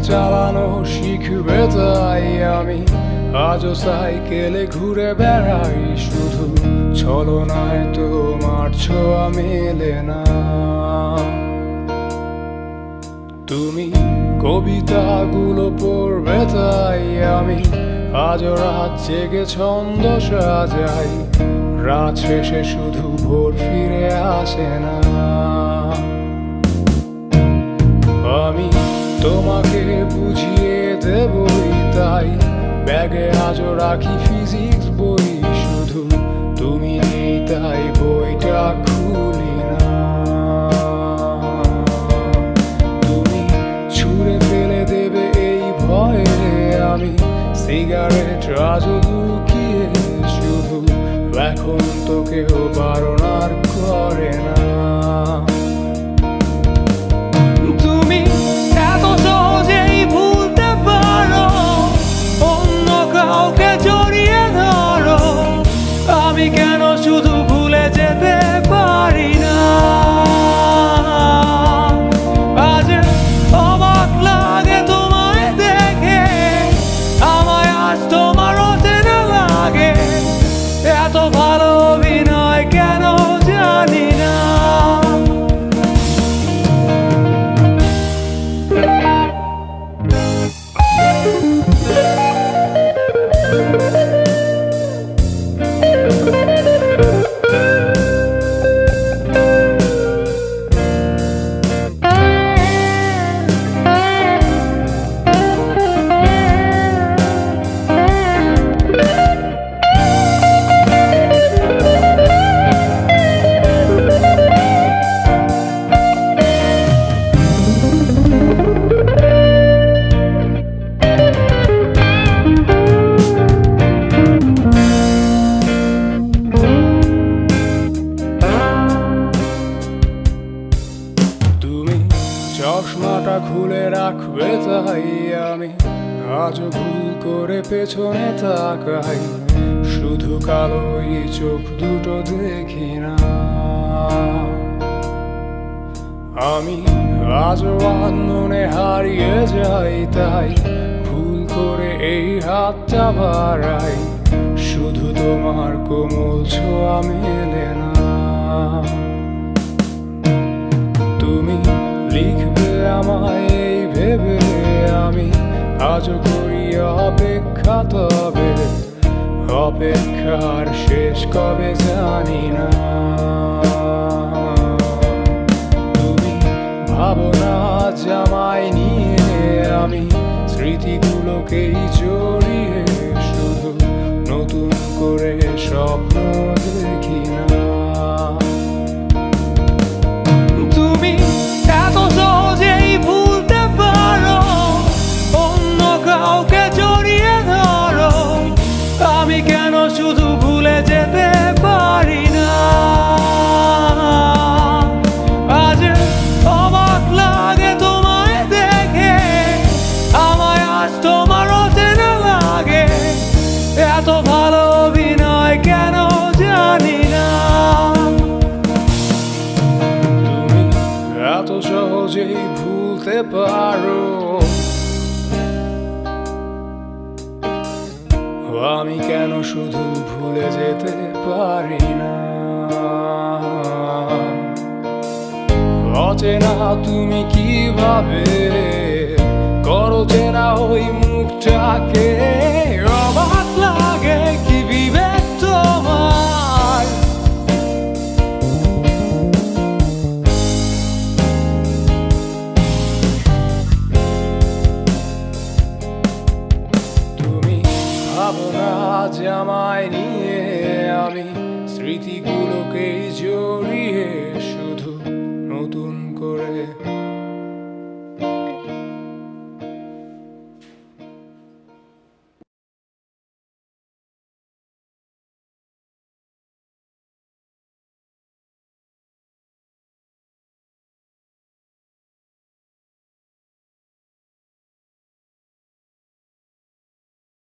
চালানো শিখবে, তাই আমি আজও সাইকেলে ঘুরে বেড়াই। শুধু ছলনায় তোমার ছোঁয়া মেলে না। তুমি কবিতাগুলো পড়বে, তাই আমি আজও রাত জেগে ছন্দ সাজাই। রাত শেষে শুধু ভোর ফিরে আসে না। আমি তোমাকে বুঝিয়ে দেবই, তাই ব্যাগে আজও রাখি ফিজিক্স বই। শুধু তুমি নেই তাই বইটা খুলি না। তুমি ছুঁড়ে ফেলে দেবে এই ভয়ে আমি সিগারেট আজও লুকিয়ে। শুধু এখন তো কেউ বারণ আর করে না। তুমি এত সহজেই ভুলতে পারো, অন্য কাউকে জড়িয়ে ধরো। আমি কেন শুধু ভুলে যেতে পারি না? আজ অবাক লাগে তোমায় দেখে, আমায় আজ তোমার অচেনা লাগে। এত ভালো অভিনয় কেন জানি না। চশমাটা খুলে রাখবে, তাই আমি আজও ভুল করে পেছনে তাকাই। শুধু কালোই চোখ দুটো দেখি না। আমি আজও আনমনে হারিয়ে যাই, তাই ভুল করে এই হাতটা বাড়াই। শুধু তোমার কোমল ছোঁয়া মেলে না। তুমি লিখবে আমায় এই ভেবে আমি আজও করি অপেক্ষা। তবে অপেক্ষার শেষ কবে জানি না। তুমি ভাবো না আজ আমায় নিয়ে আমি স্মৃতিগুলোকেই জড়িয়ে। শুধু নতুন করে স্বপ্ন দেখি না। তুমি এত সহজেই ভুলতে পারো, অন্য কাউকে জড়িয়ে ধরো। আমি কেন শুধু ভুলে যেতে পারি না? আজ অবাক লাগে তোমায় দেখে, আমায় আজ তোমার অচেনা লাগে। এত ভালো অভিনয় কেন জানি না। তুমি এত সহজেই ভুলতে পারো, আমি কেন শুধু ভুলে যেতে পারি না। অচেনা তুমি কিভাবে করো চেনা ওই মুখটাকে। অবাক লাগে কি বিবেক তোমার। তুমি ভাবো না আজ আমায় নিয়ে আমি স্মৃতিগুলোকেই জড়িয়ে। শুধু নতুন করে